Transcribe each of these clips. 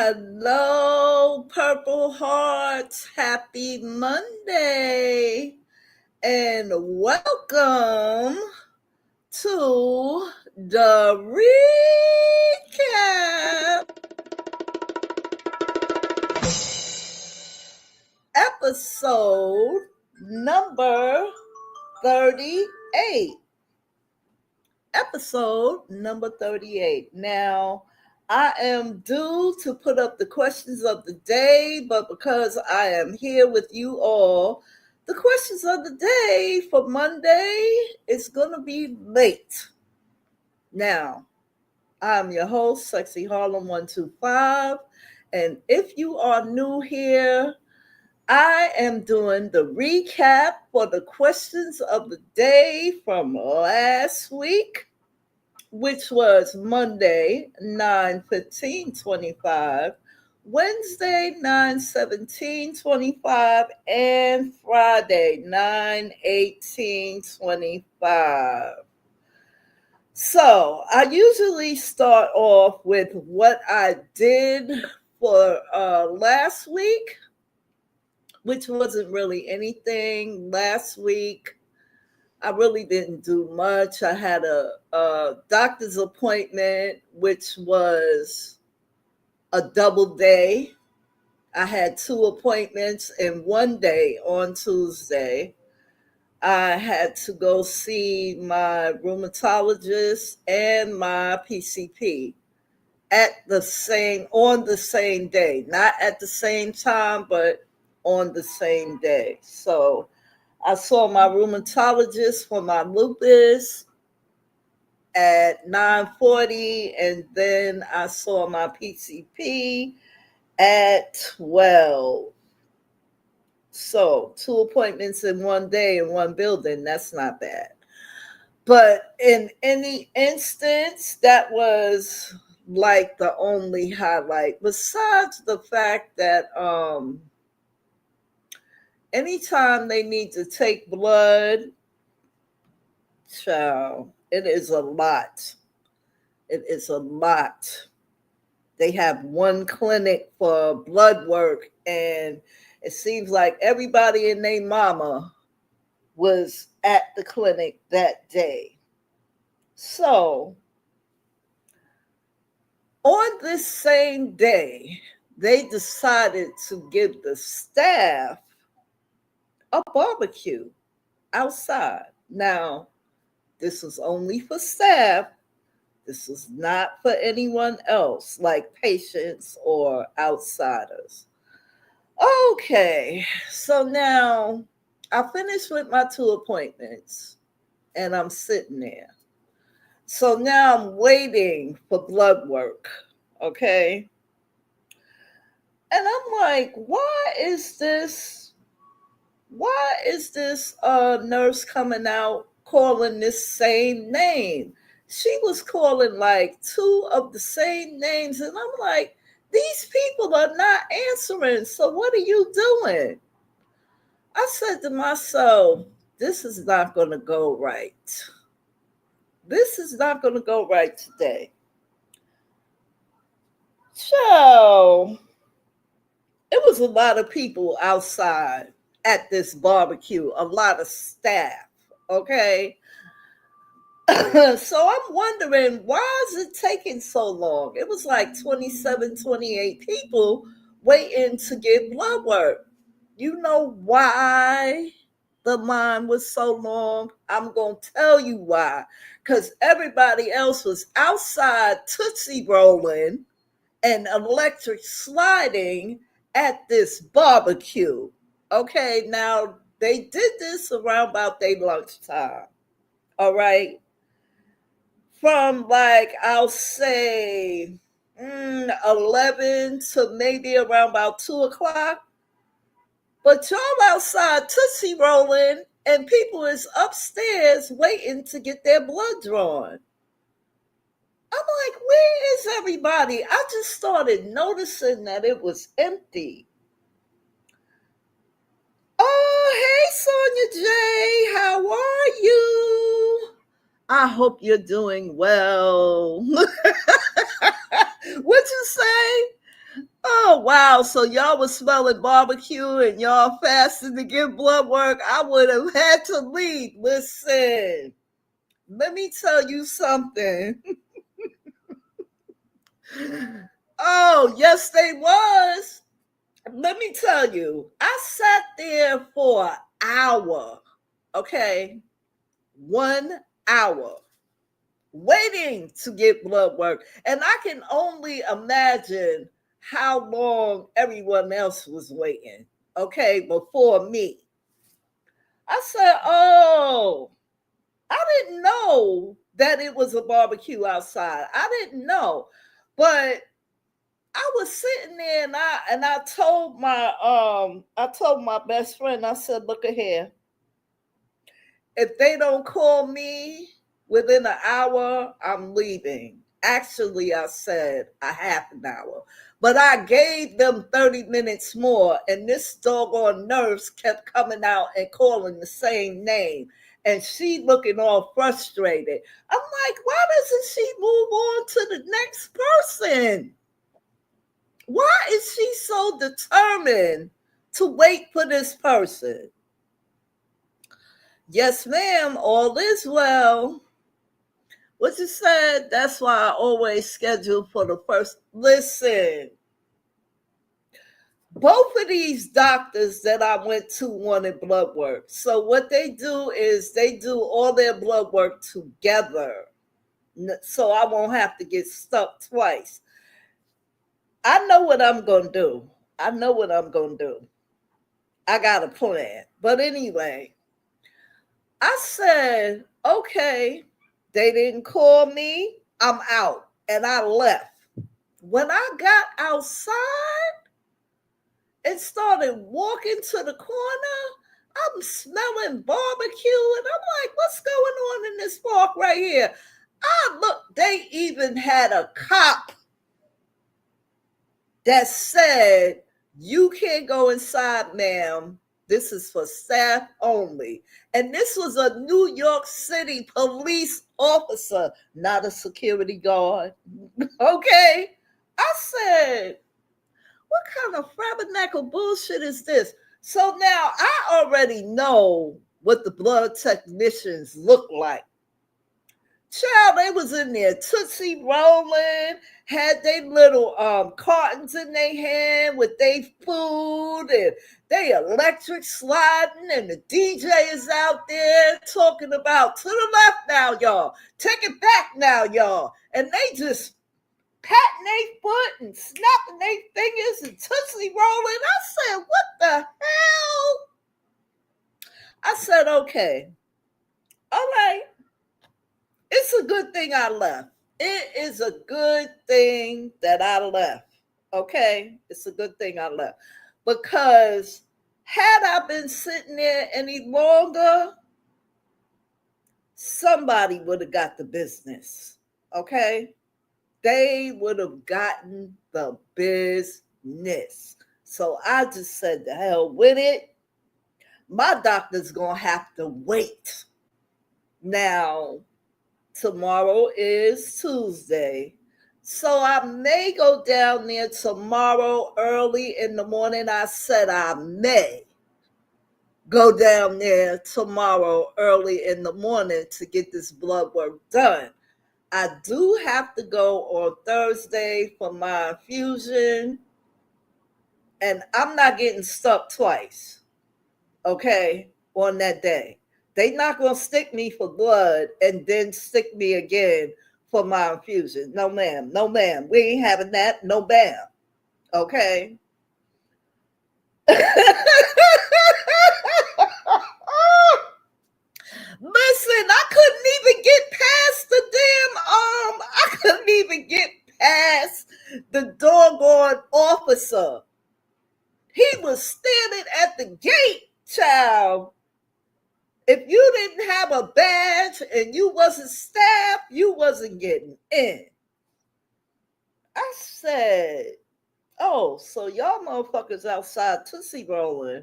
Hello, Purple Hearts. Happy Monday. And welcome to the Recap episode number 38. Episode number 38. Now, I am due to put up the questions of the day, but because I am here with you all, the questions of the day for Monday is going to be late. Now, I'm your host, Sexy Harlem 125, and if you are new here, I am doing the recap for the questions of the day from last week, which was Monday, 9/15/25, Wednesday, 9/17/25, and Friday, 9/18/25. So I usually start off with what I did for last week, which wasn't really anything. Last week, I really didn't do much. I had a doctor's appointment, which was a double day. I had 2 appointments in one day on Tuesday. I had to go see my rheumatologist and my PCP on the same day, not at the same time, but on the same day. So I saw my rheumatologist for my lupus at 9:40, and then I saw my PCP at 12. So 2 appointments in one day in one building, that's not bad. But in any instance, that was like the only highlight, besides the fact that anytime they need to take blood, child, it is a lot. It is a lot. They have one clinic for blood work, and it seems like everybody and their mama was at the clinic that day. So, on this same day, they decided to give the staff a barbecue outside. Now, this was only for staff. This was not for anyone else, like patients or outsiders. Okay, so now I finished with my 2 appointments and I'm sitting there. So now I'm waiting for blood work, okay? And I'm like, why is this nurse coming out calling this same name? She was calling like 2 of the same names, and I'm like, these people are not answering. So what are you doing? I said to myself, this is not going to go right. This is not going to go right today. So it was a lot of people outside at this barbecue, a lot of staff, okay? So I'm wondering, why is it taking so long? It was like 27, 28 people waiting to get blood work. You know why the line was so long? I'm going to tell you why. Because everybody else was outside Tootsie rolling and electric sliding at this barbecue. Okay, now they did this around about their lunchtime. All right. From like, I'll say 11 to maybe around about 2 o'clock. But y'all outside Tootsie rolling and people is upstairs waiting to get their blood drawn. I'm like, where is everybody? I just started noticing that it was empty. Oh, hey, Sonia J. How are you? I hope you're doing well. What'd you say? Oh, wow. So y'all was smelling barbecue and y'all fasted to get blood work. I would have had to leave. Listen, let me tell you something. Oh, yes, they was. Let me tell you, I sat there for an hour, okay? 1 hour waiting to get blood work. And I can only imagine how long everyone else was waiting, okay, before me. I said, oh, I didn't know that it was a barbecue outside. I didn't know. But I was sitting there and I told my best friend, I said, look at here. If they don't call me within an hour, I'm leaving. Actually, I said a half an hour, but I gave them 30 minutes more, and this doggone nurse kept coming out and calling the same name. And she looking all frustrated. I'm like, why doesn't she move on to the next person? Why is she so determined to wait for this person? Yes, ma'am, all is well. What you said, that's why I always schedule for the first. Listen, both of these doctors that I went to wanted blood work. So what they do is they do all their blood work together. So I won't have to get stuck twice. I know what I'm going to do. I know what I'm going to do. I got a plan. But anyway, I said, okay, they didn't call me. I'm out. And I left. When I got outside and started walking to the corner, I'm smelling barbecue. And I'm like, what's going on in this park right here? I look, they even had a cop that said, you can't go inside, ma'am. This is for staff only. And this was a New York City police officer, not a security guard. Okay? I said, what kind of flabbernacle bullshit is this? So now I already know what the blood technicians look like. Child, they was in there tootsie rolling, had they little cartons in their hand with their food, and they electric sliding, and the DJ is out there talking about to the left now, y'all. Take it back now, y'all. And they just patting their foot and snapping their fingers and tootsie rolling. I said, what the hell? I said, okay, all right. It's a good thing I left. It is a good thing that I left. Okay? It's a good thing I left. Because had I been sitting there any longer, somebody would have got the business. Okay? They would have gotten the business. So I just said, the hell with it. My doctor's going to have to wait. Now, tomorrow is Tuesday. So I may go down there tomorrow early in the morning. I said I may go down there tomorrow early in the morning to get this blood work done. I do have to go on Thursday for my infusion, and I'm not getting stuck twice, okay, on that day. They not going to stick me for blood and then stick me again for my infusion. No, ma'am. No, ma'am. We ain't having that. No, ma'am. Okay? Listen, I couldn't even get past the damn I couldn't even get past the doggone officer. He was standing at the gate, child. If you didn't have a badge and you wasn't staff, you wasn't getting in. I said, oh, so y'all motherfuckers outside Tootsie rolling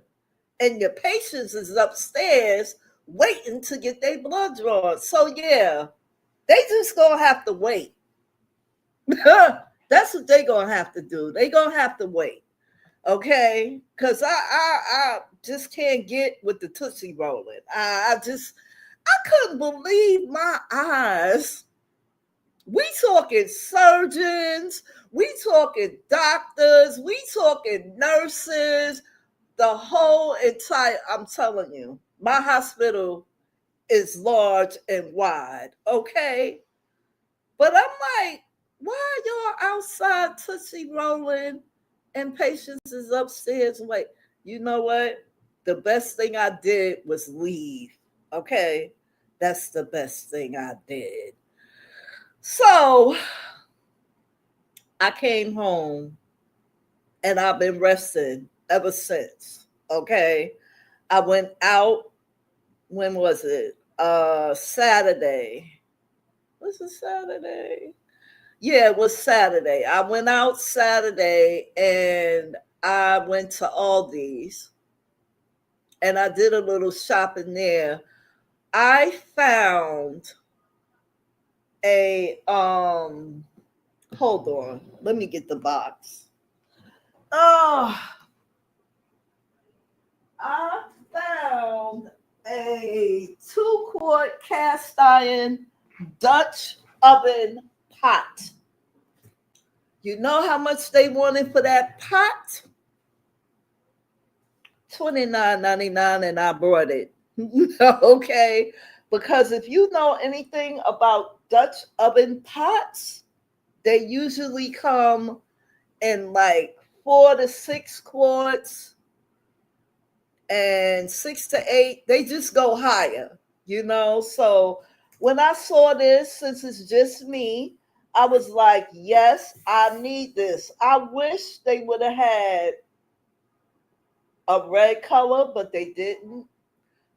and your patients is upstairs waiting to get their blood drawn. So yeah, they just gonna have to wait. That's what they're gonna have to do. They're gonna have to wait. Okay, because I just can't get with the Tootsie Rolling. I couldn't believe my eyes. We talking surgeons, we talking doctors, we talking nurses, the whole entire, I'm telling you, my hospital is large and wide, okay? But I'm like, why y'all outside Tootsie Rolling and patients is upstairs? Wait, you know what? The best thing I did was leave. Okay. That's the best thing I did. So I came home and I've been resting ever since. Okay. I went out, when was it? Saturday. Was it Saturday? Yeah, it was Saturday. I went out Saturday and I went to Aldi's and I did a little shopping there. I found a hold on. Let me get the box. Oh, I found a 2-quart cast iron Dutch oven pot. You know how much they wanted for that pot? $29.99, and I brought it. Okay. Because if you know anything about Dutch oven pots, they usually come in like 4 to 6 quarts and 6 to 8. They just go higher. So when I saw this, since it's just me, I was like, yes, I need this. I wish they would have had a red color, but they didn't.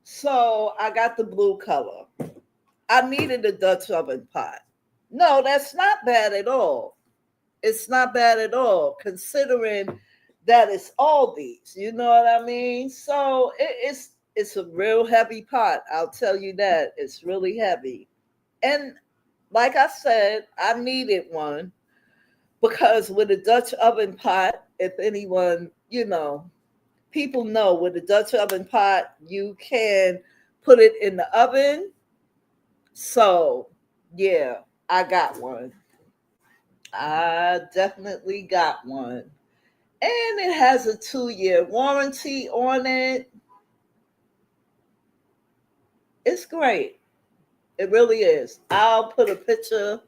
So I got the blue color. I needed a Dutch oven pot. No, that's not bad at all. It's not bad at all, considering that it's Aldi's. You know what I mean? So it's a real heavy pot. I'll tell you that. It's really heavy. And like I said, I needed one because with a Dutch oven pot, if anyone, people know with a Dutch oven pot, you can put it in the oven. So, yeah, I got one. I definitely got one. And it has a 2-year warranty on it. It's great. It really is. I'll put a picture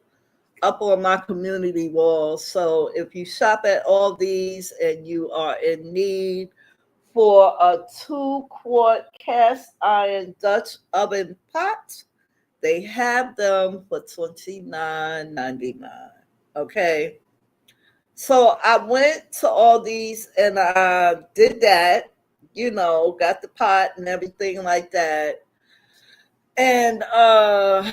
up on my community wall. So if you shop at all these and you are in need for a 2-quart cast iron Dutch oven pot, they have them for $29.99. Okay. So I went to all these and I did that, got the pot and everything like that. And I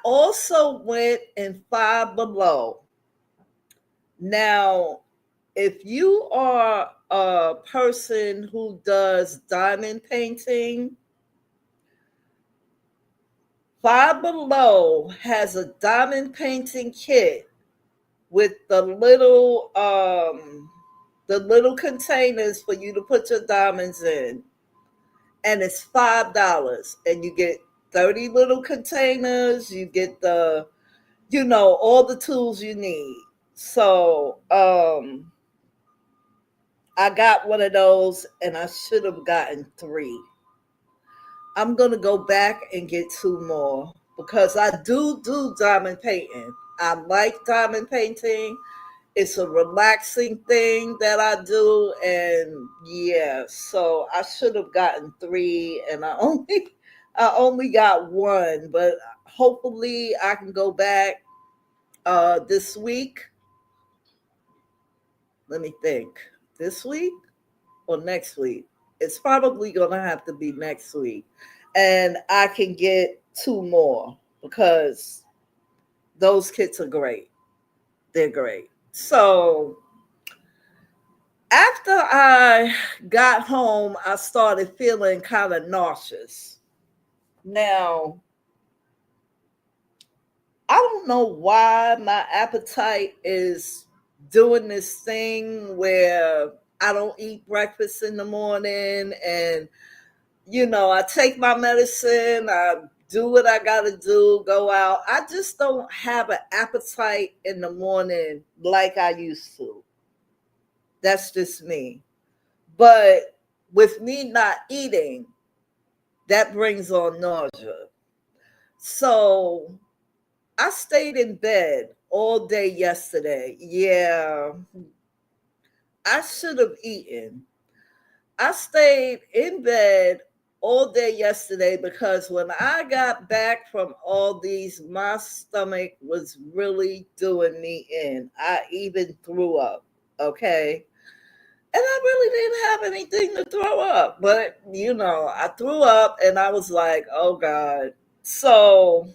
also went in Five Below. Now, if you are a person who does diamond painting, Five Below has a diamond painting kit with the little containers for you to put your diamonds in, and it's $5, and you get 30 little containers. You get all the tools you need. So I got one of those, and I should have gotten 3. I'm gonna go back and get 2 more because I do diamond painting. I like diamond painting. It's a relaxing thing that I do, and yeah, so I should have gotten 3, and I only got 1, but hopefully I can go back this week. Let me think. This week or next week? It's probably gonna have to be next week, and I can get 2 more because those kits are great. They're great. So after I got home, I started feeling kind of nauseous. Now, I don't know why my appetite is doing this thing where I don't eat breakfast in the morning, and I take my medicine, I do what I got to do, go out. I just don't have an appetite in the morning like I used to. That's just me. But with me not eating, that brings on nausea. So I stayed in bed all day yesterday. Yeah, I should have eaten. I stayed in bed all day yesterday because when I got back from all these, my stomach was really doing me in. I even threw up. Okay. And I really didn't have anything to throw up. But, I threw up and I was like, oh God. So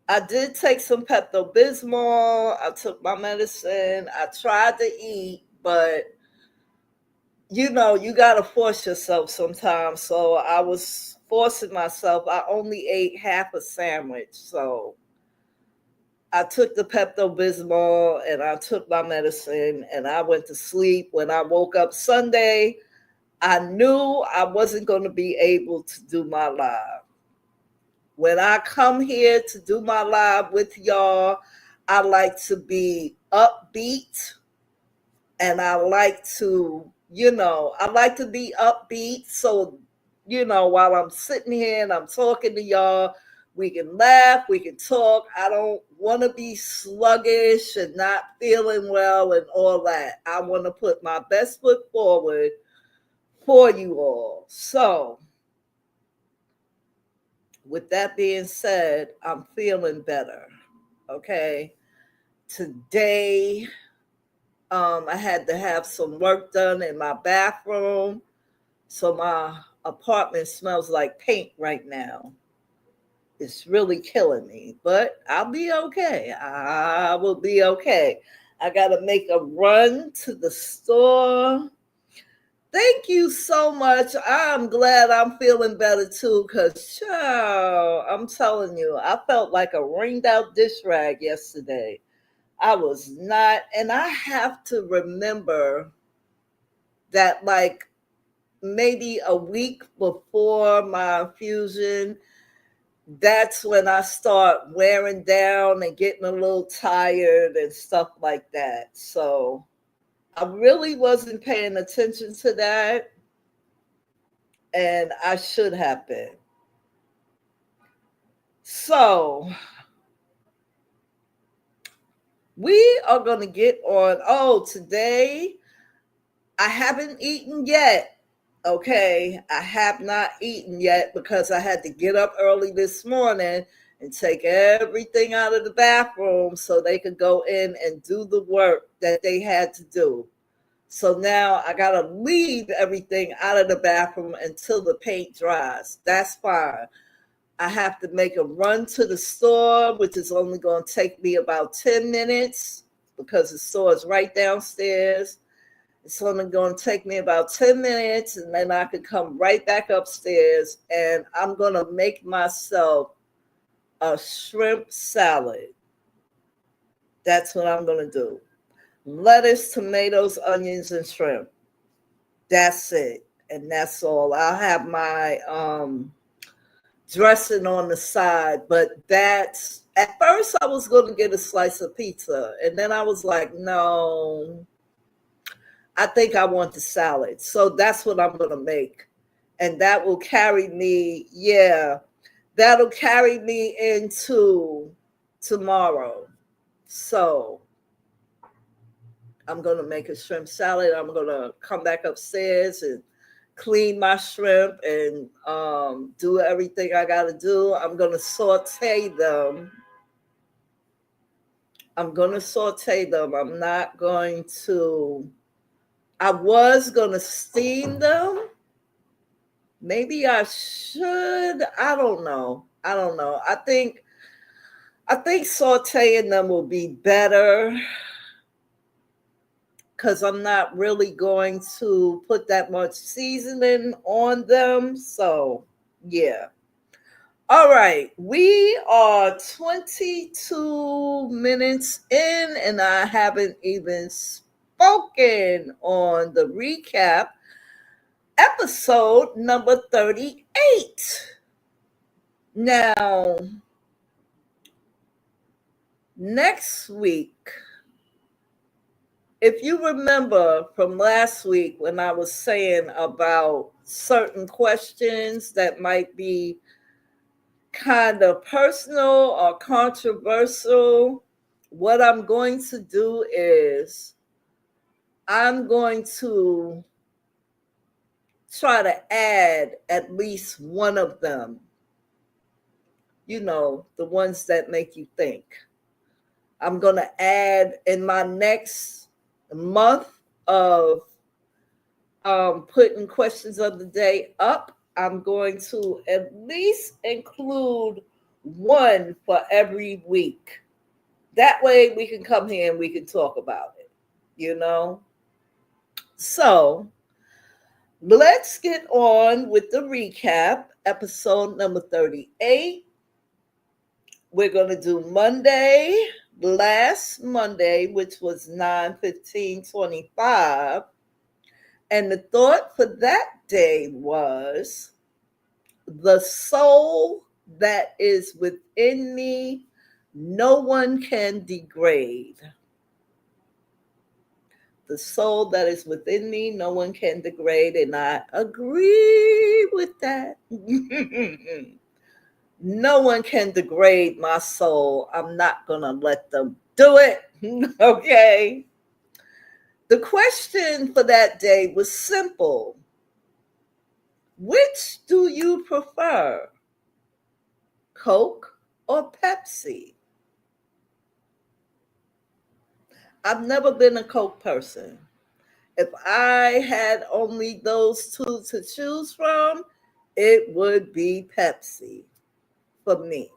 I did take some Pepto Bismol. I took my medicine. I tried to eat, but you got to force yourself sometimes. So I was forcing myself. I only ate half a sandwich. So I took the Pepto Bismol and I took my medicine and I went to sleep. When I woke up Sunday, I knew I wasn't going to be able to do my live. When I come here to do my live with y'all, I like to be upbeat, and I like to be upbeat. So, while I'm sitting here and I'm talking to y'all, we can laugh, we can talk. I don't want to be sluggish and not feeling well and all that. I want to put my best foot forward for you all. So, with that being said, I'm feeling better. Okay. Today, I had to have some work done in my bathroom. So my apartment smells like paint right now. It's really killing me, but I'll be okay. I will be okay. I got to make a run to the store. Thank you so much. I'm glad I'm feeling better too, because, I'm telling you, I felt like a wringed out dish rag yesterday. I was not, and I have to remember that, like, maybe a week before my infusion, that's when I start wearing down and getting a little tired and stuff like that. So I really wasn't paying attention to that, and I should have been. So we are going to get on. Oh, today I haven't eaten yet. Okay, I have not eaten yet because I had to get up early this morning and take everything out of the bathroom so they could go in and do the work that they had to do. So now I got to leave everything out of the bathroom until the paint dries. That's fine. I have to make a run to the store, which is only going to take me about 10 minutes because the store is right downstairs. It's only going to take me about 10 minutes, and then I can come right back upstairs, and I'm going to make myself a shrimp salad. That's what I'm going to do. Lettuce, tomatoes, onions, and shrimp. That's it. And that's all. I'll have my dressing on the side, but that's at first I was going to get a slice of pizza, and then I was like, no, I think I want the salad. So that's what I'm going to make. And that will carry me, yeah, that'll carry me into tomorrow. So I'm going to make a shrimp salad. I'm going to come back upstairs and clean my shrimp and do everything I got to do. I'm going to saute them. I'm not going to, I was going to steam them. Maybe I should. I don't know. I think sauteing them will be better because I'm not really going to put that much seasoning on them. So, yeah. All right, we are 22 minutes in, and I haven't even spoken on the recap episode number 38. Now, next week, if you remember from last week when I was saying about certain questions that might be kind of personal or controversial, what I'm going to do is I'm going to try to add at least one of them, the ones that make you think. I'm going to add in my next month of putting questions of the day up. I'm going to at least include one for every week. That way we can come here and we can talk about it, you know? So let's get on with the recap, episode number 38. We're going to do Monday, last Monday, which was 9/15/25. And the thought for that day was the soul that is within me, no one can degrade. The soul that is within me, no one can degrade. And I agree with that. No one can degrade my soul. I'm not going to let them do it. Okay. The question for that day was simple. Which do you prefer? Coke or Pepsi? I've never been a Coke person. If I had only those two to choose from, it would be Pepsi for me.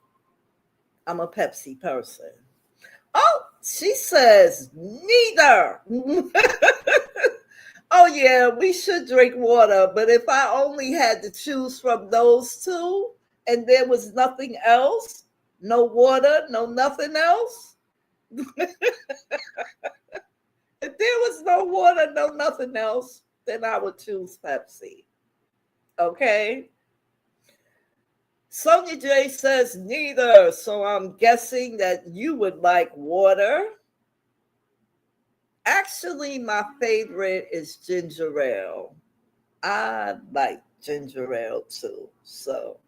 I'm a Pepsi person. Oh, she says neither. Oh, yeah, we should drink water. But if I only had to choose from those two and there was nothing else, no water, no nothing else, if there was no water, no nothing else, then I would choose Pepsi. Okay. Sonia J says neither. So I'm guessing that you would like water. Actually, my favorite is ginger ale. I like ginger ale too. So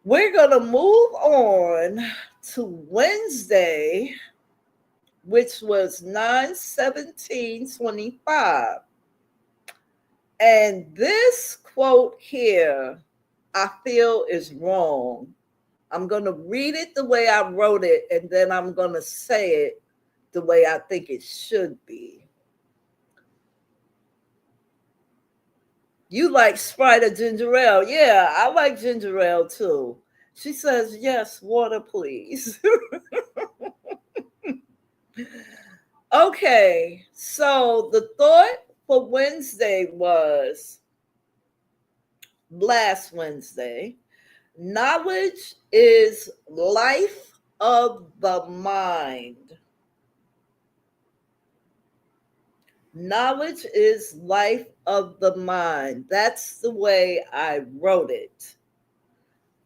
we're going to move on to Wednesday, which was 9/17/25. And this quote here, I feel is wrong. I'm going to read it the way I wrote it, and then I'm going to say it the way I think it should be. You like Sprite or ginger ale? Yeah, I like ginger ale too. She says, yes, water, please. Okay, so the thought for Wednesday was last Wednesday. Knowledge is life of the mind. Knowledge is life of the mind. That's the way I wrote it.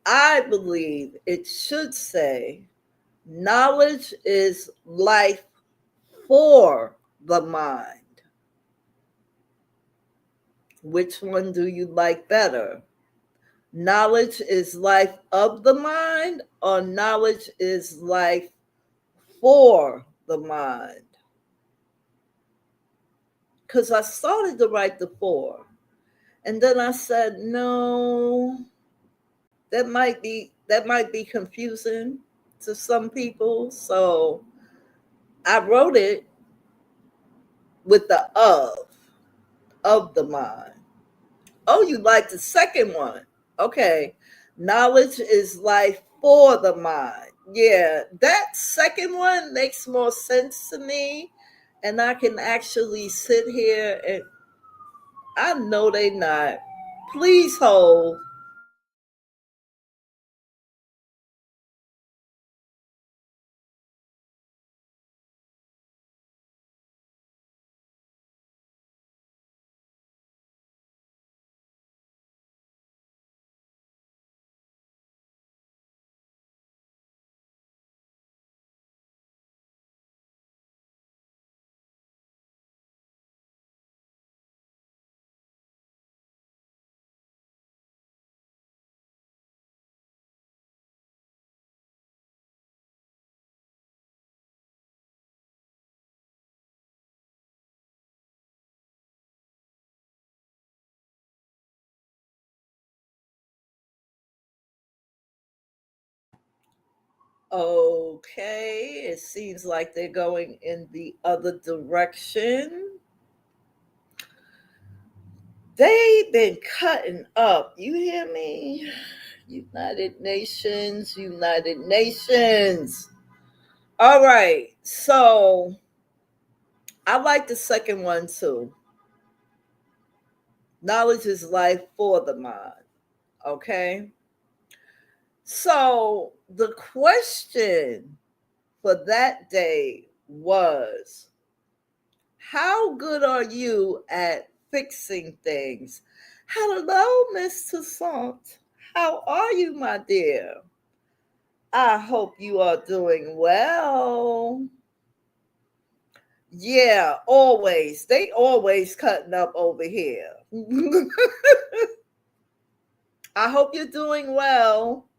I believe it should say knowledge is life for the mind. Which one do you like better? Knowledge is life of the mind, or knowledge is life for the mind? Because I started to write the for, and then I said, no, that might be confusing to some people. So I wrote it with the of the mind. Oh, you like the second one. Okay. Knowledge is life for the mind. Yeah, that second one makes more sense to me. And I can actually sit here and I know they not. Please hold. Okay, it seems like they're going in the other direction. They've been cutting up. You hear me? United Nations, United Nations. All right, so I like the second one too. Knowledge is life for the mind. Okay, so the question for that day was, how good are you at fixing things? Hello, Miss Toussaint. How are you, my dear? I hope you are doing well. Yeah, always. They always cutting up over here. I hope you're doing well.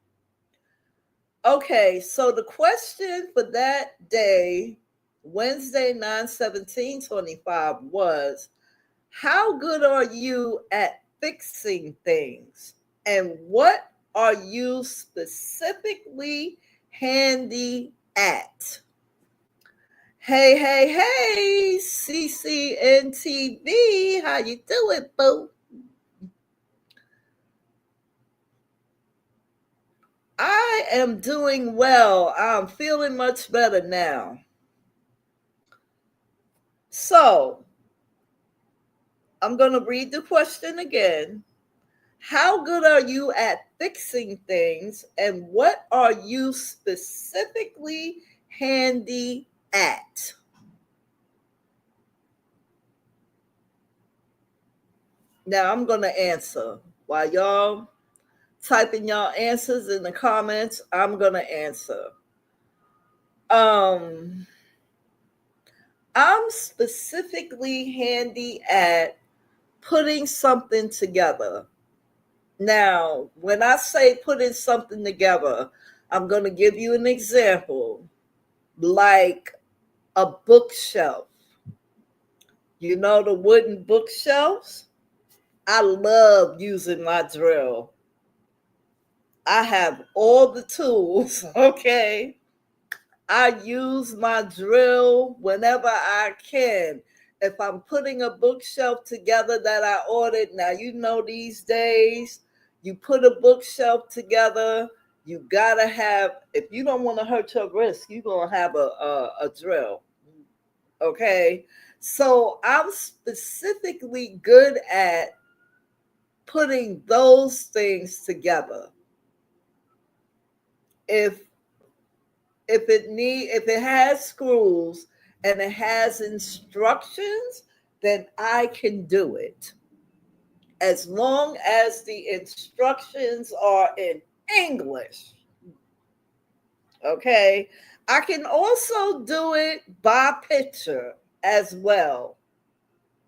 Okay, so the question for that day, Wednesday, 9/17/25, was, how good are you at fixing things? And what are you specifically handy at? Hey, hey, hey, CCNTV, how you doing, boo? I am doing well. I'm feeling much better now. So, I'm going to read the question again. How good are you at fixing things, and what are you specifically handy at? Now I'm going to answer. While y'all typing y'all answers in the comments, I'm going to answer. Um, I'm specifically handy at putting something together. Now, when I say putting something together, I'm going to give you an example. Like a bookshelf. You know the wooden bookshelves? I love using my drill. I have all the tools, okay? I use my drill whenever I can. If I'm putting a bookshelf together that I ordered, now you know these days, you put a bookshelf together, you gotta have, if you don't want to hurt your wrist, you're gonna have a drill. Okay. So I'm specifically good at putting those things together. If if it has screws and it has instructions, then I can do it. As long as the instructions are in English. Okay. I can also do it by picture as well.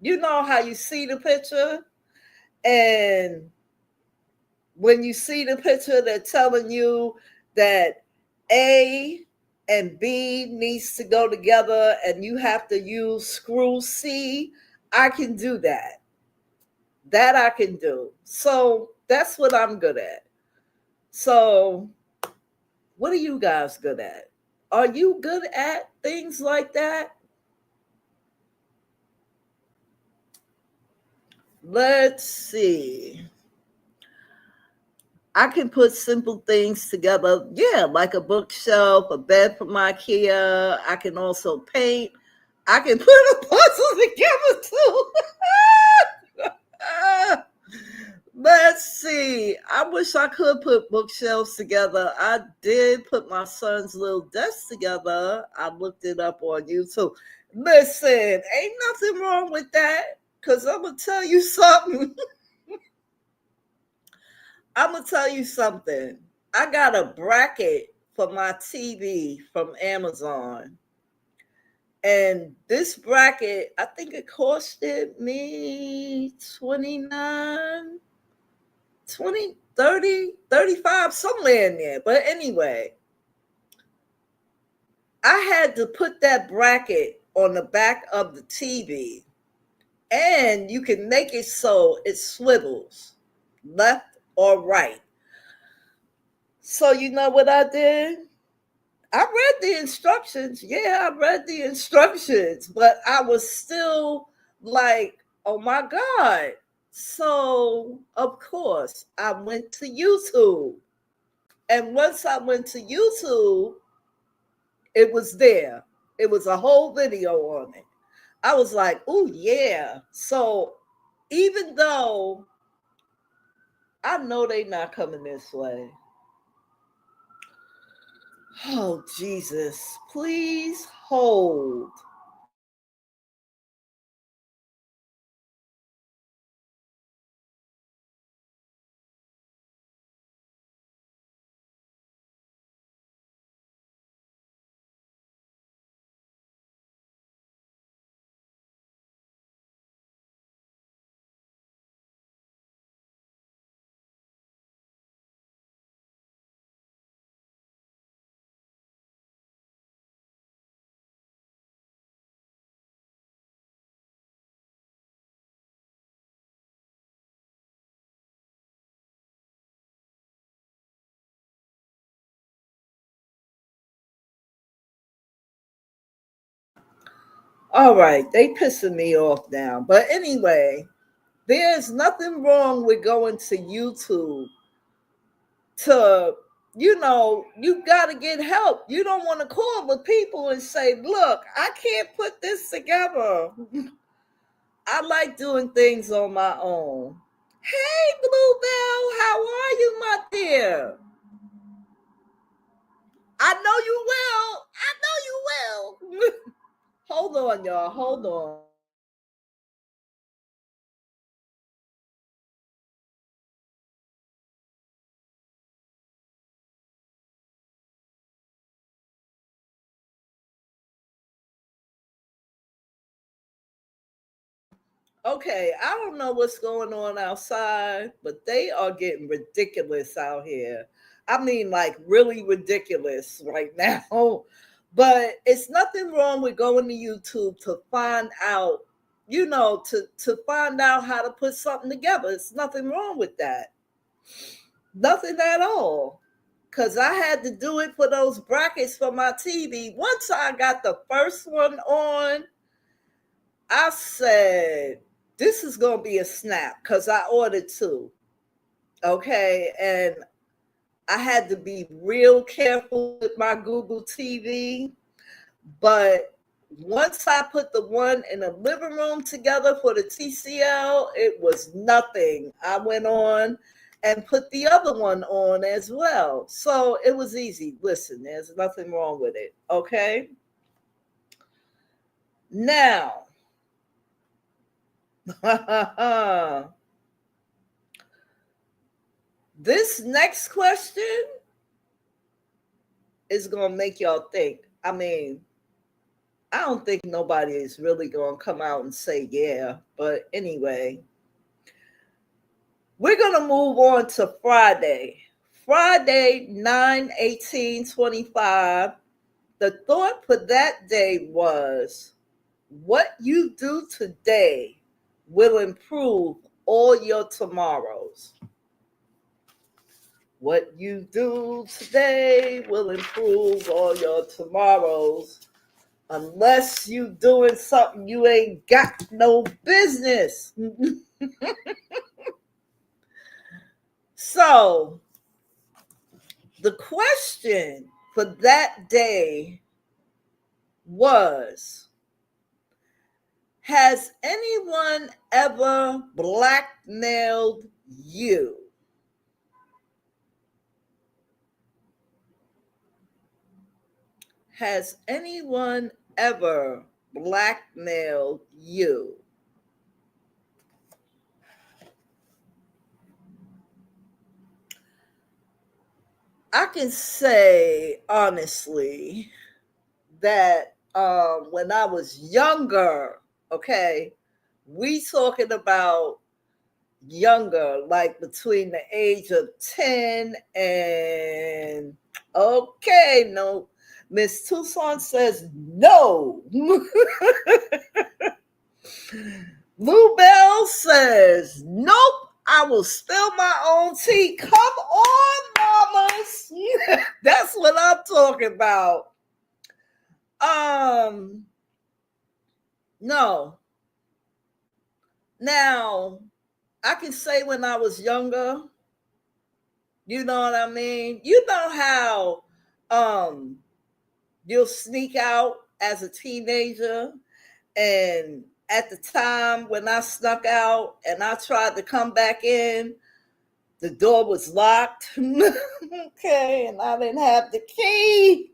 You know how you see the picture? And when you see the picture, they're telling you that A and B needs to go together and you have to use screw C. I can do that. That I can do. So that's what I'm good at. So, what are you guys good at? Are you good at things like that? Let's see. I can put simple things together. Yeah, like a bookshelf, a bed from IKEA. I can also paint. I can put a puzzle together too. Let's see. I wish I could put bookshelves together. I did put my son's little desk together. I looked it up on YouTube. Listen, ain't nothing wrong with that. Because I'm going to tell you something. I'm gonna tell you something. I got a bracket for my TV from Amazon. And this bracket, I think it costed me 29, 20, 30, 35, somewhere in there. But anyway, I had to put that bracket on the back of the TV. And you can make it so it swivels left or right. So you know what I did? I read the instructions. Yeah, I read the instructions, but I was still like, oh my God. So, of course, I went to YouTube. And once I went to YouTube, it was there. It was a whole video on it. I was like, oh, yeah. So, even though I know they not coming this way, oh, Jesus, please hold. All right, they pissing me off now. But anyway, there's nothing wrong with going to YouTube to, you got to get help. You don't want to call the people and say, look, I can't put this together. I like doing things on my own. Hey, Bluebell, how are you, my dear? I know you will. I know you will. Hold on, y'all. Hold on. Okay, I don't know what's going on outside, but they are getting ridiculous out here. I mean, like really ridiculous right now. But it's nothing wrong with going to YouTube to find out, to find out how to put something together. It's nothing wrong with that. Nothing at all. Because I had to do it for those brackets for my TV. Once I got the first one on, I said, this is going to be a snap because I ordered two. Okay. And I had to be real careful with my Google TV. But once I put the one in the living room together for the TCL, it was nothing. I went on and put the other one on as well. So it was easy. Listen, there's nothing wrong with it. Okay. Now, this next question is going to make y'all think. I mean, I don't think nobody is really going to come out and say yeah. But anyway, we're going to move on to Friday. Friday, 9/18/25. The thought for that day was, what you do today will improve all your tomorrows. What you do today will improve all your tomorrows. Unless you doing something you ain't got no business. So the question for that day was, has anyone ever blackmailed you? Has anyone ever blackmailed you? I can say honestly that when I was younger, okay, we talking about younger, like between the age of 10 and okay, no. Miss Tucson says no. Bluebell says nope. I will spill my own tea. Come on, mamas. That's what I'm talking about. No. Now, I can say when I was younger, you know what I mean? You know how you'll sneak out as a teenager, and at the time when I snuck out and I tried to come back in, the door was locked. Okay, and I didn't have the key.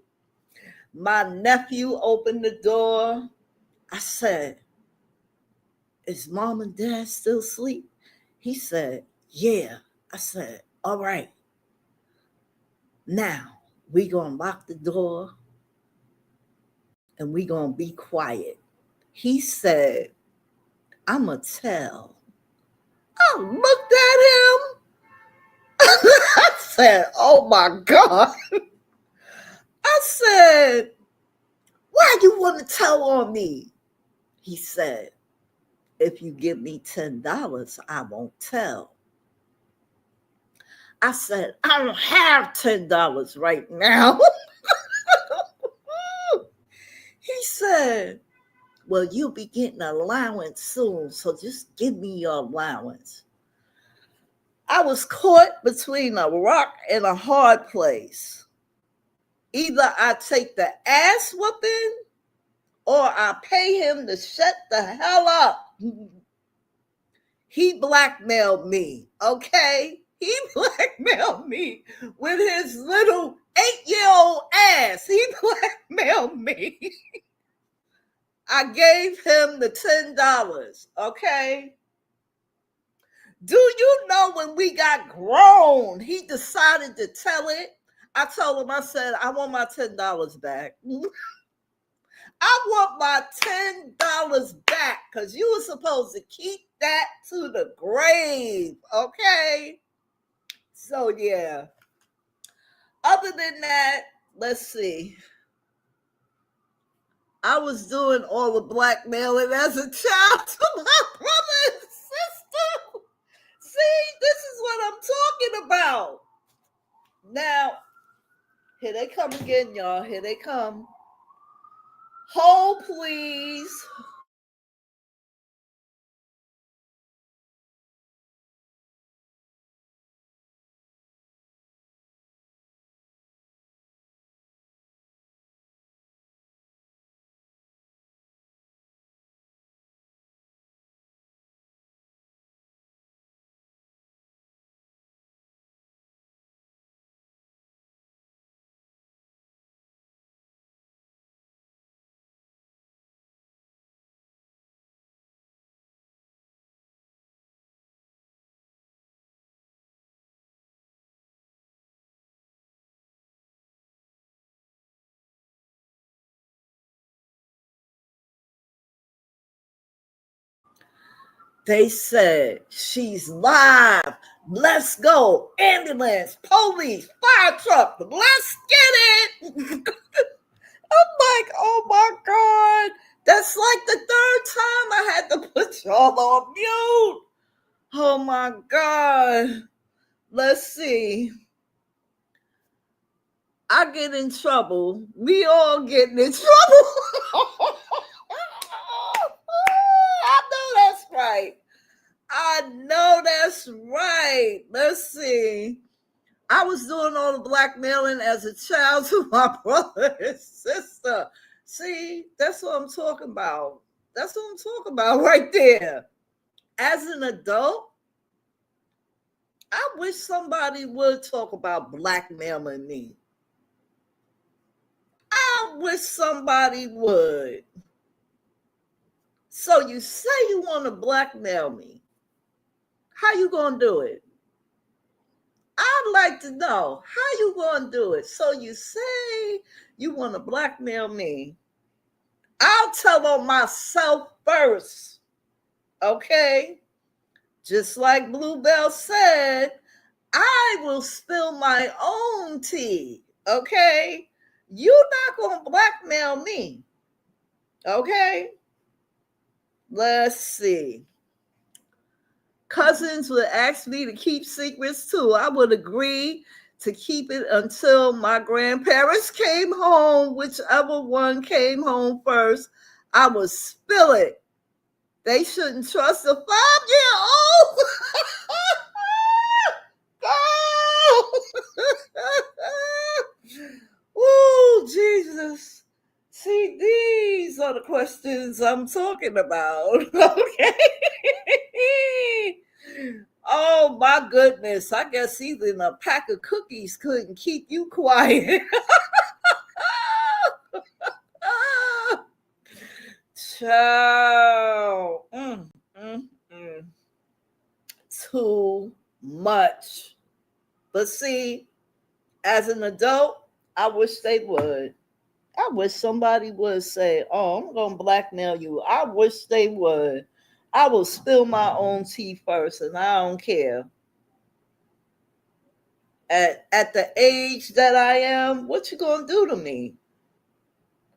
My nephew opened the door. I said, "Is mom and dad still asleep?" He said, "Yeah." I said, "All right, now we gonna lock the door and we gonna be quiet." He said, "I'm gonna tell." I looked at him. I said, "Oh my God." I said, "Why you want to tell on me?" He said, "If you give me $10, I won't tell." I said, "I don't have $10 right now." He said, "Well, you'll be getting an allowance soon, so just give me your allowance." I was caught between a rock and a hard place. Either I take the ass whooping or I pay him to shut the hell up. He blackmailed me, okay? He blackmailed me with his little 8-year-old ass. He blackmailed me. I gave him the $10, okay? Do you know when we got grown, he decided to tell it? I told him, I said, "I want my $10 back." I want my $10 back because you were supposed to keep that to the grave, okay? So, yeah. Other than that, let's see. I was doing all the blackmailing as a child to my brother and sister. See, this is what I'm talking about. Now, here they come again, y'all. Here they come. Hold, please. They said, "She's live. Let's go. Ambulance, police, fire truck. Let's get it." I'm like, "Oh my God." That's like the third time I had to put y'all on mute. Oh my God. Let's see. I get in trouble. We all getting in trouble. I know that's right. I know that's right. Let's see. I was doing all the blackmailing as a child to my brother and sister. See, that's what I'm talking about. That's what I'm talking about right there. As an adult, I wish somebody would talk about blackmailing me. I wish somebody would. So you say you want to blackmail me. How you going to do it? I'd like to know how you going to do it. So you say you want to blackmail me. I'll tell on myself first. Okay? Just like Bluebell said, I will spill my own tea. Okay? You're not going to blackmail me. Okay? Let's see. Cousins would ask me to keep secrets too. I would agree to keep it until my grandparents came home, whichever one came home first. I would spill it. They shouldn't trust a 5-year-old. Oh, Jesus. See, these are the questions I'm talking about. Okay. Oh, my goodness. I guess even a pack of cookies couldn't keep you quiet. Child. Too much. But see, as an adult, I wish they would. I wish somebody would say, "Oh, I'm going to blackmail you." I wish they would. I will spill my own tea first, and I don't care. At the age that I am, what you going to do to me?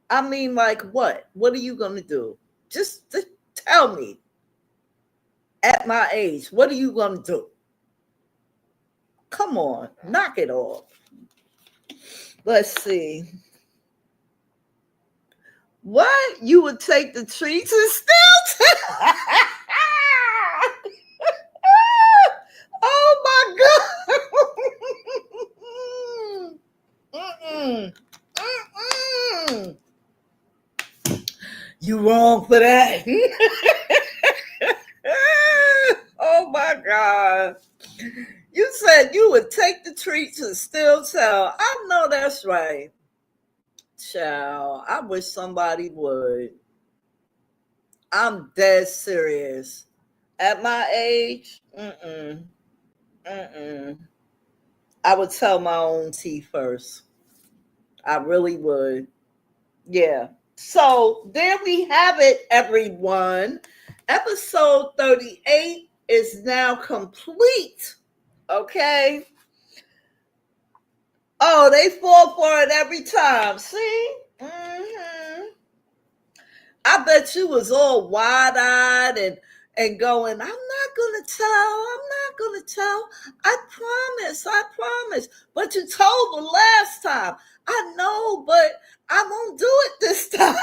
I mean, like what? What are you going to do? Just tell me. At my age, what are you going to do? Come on, knock it off. Let's see. What? You would take the treats and still oh my God. You wrong for that. Oh my God. You said you would take the treats and still tell. I know that's right. Child, I wish somebody would. I'm dead serious. At my age, I would tell my own tea first. I really would. Yeah. So there we have it, everyone. Episode 38 is now complete. Okay. Oh, they fall for it every time. See? I bet you was all wide-eyed and going, I'm not gonna tell. I promise. But you told the last time. I know, but I won't do it this time.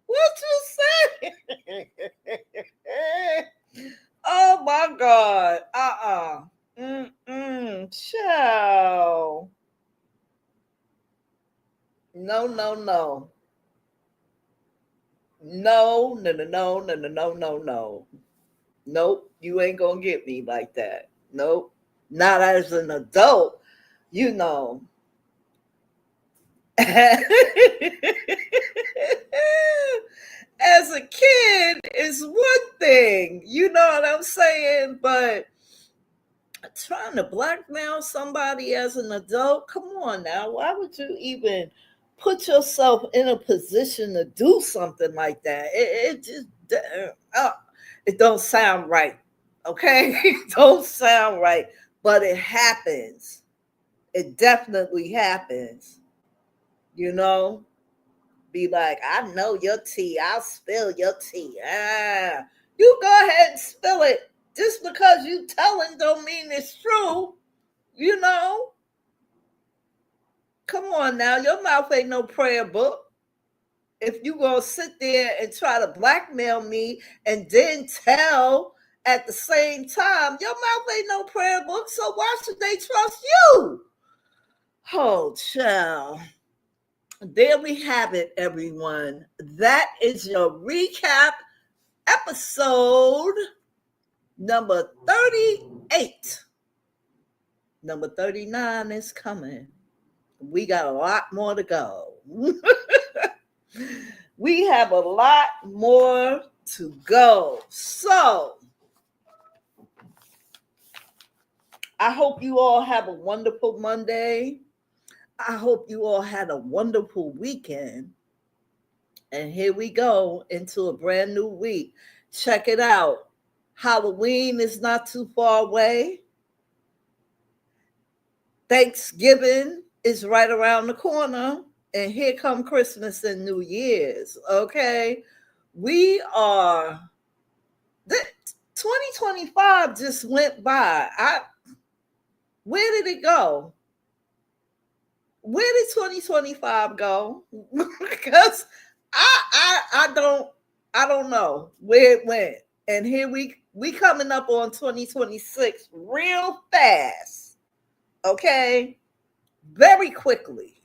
What you say? Oh my God. Child. No. No. Nope. You ain't gonna get me like that. Nope. Not as an adult, you know. As a kid is one thing, you know what I'm saying? But trying to blackmail somebody as an adult, come on now. Why would you even put yourself in a position to do something like that? It just it don't sound right. Okay? It don't sound right. But it happens. It definitely happens. You know? Be like, I know your tea. I'll spill your tea. You go ahead and spill it. Just because you telling don't mean it's true. You know? Come on now. Your mouth ain't no prayer book. If you gonna sit there and try to blackmail me and then tell at the same time, your mouth ain't no prayer book, so why should they trust you? Oh, child. There we have it, everyone. That is your recap episode number 38. Number 39 is coming. We got a lot more to go. We have a lot more to go. So, I hope you all have a wonderful Monday. I hope you all had a wonderful weekend. And here we go into a brand new week. Check it out. Halloween is not too far away. Thanksgiving is right around the corner. And here come Christmas and New Year's. Okay. We are 2025 just went by. Where did it go? Where did 2025 go? Because I don't know where it went. And here we coming up on 2026 real fast. Okay? Very quickly.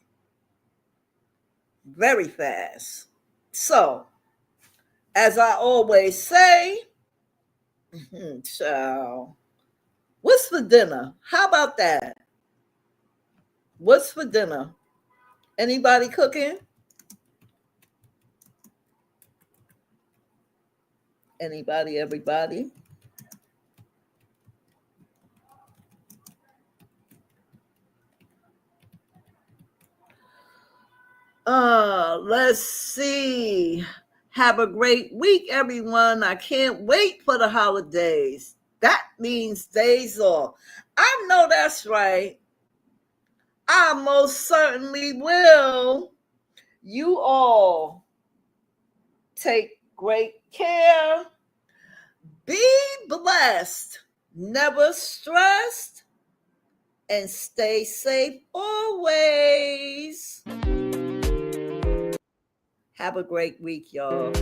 Very fast. So, as I always say, so what's for dinner? How about that? What's for dinner? Anybody cooking? Anybody, everybody? Let's see. Have a great week, everyone. I can't wait for the holidays. That means days off. I know that's right. I most certainly will. You all take great care. Be blessed. Never stressed. And stay safe always. Have a great week, y'all.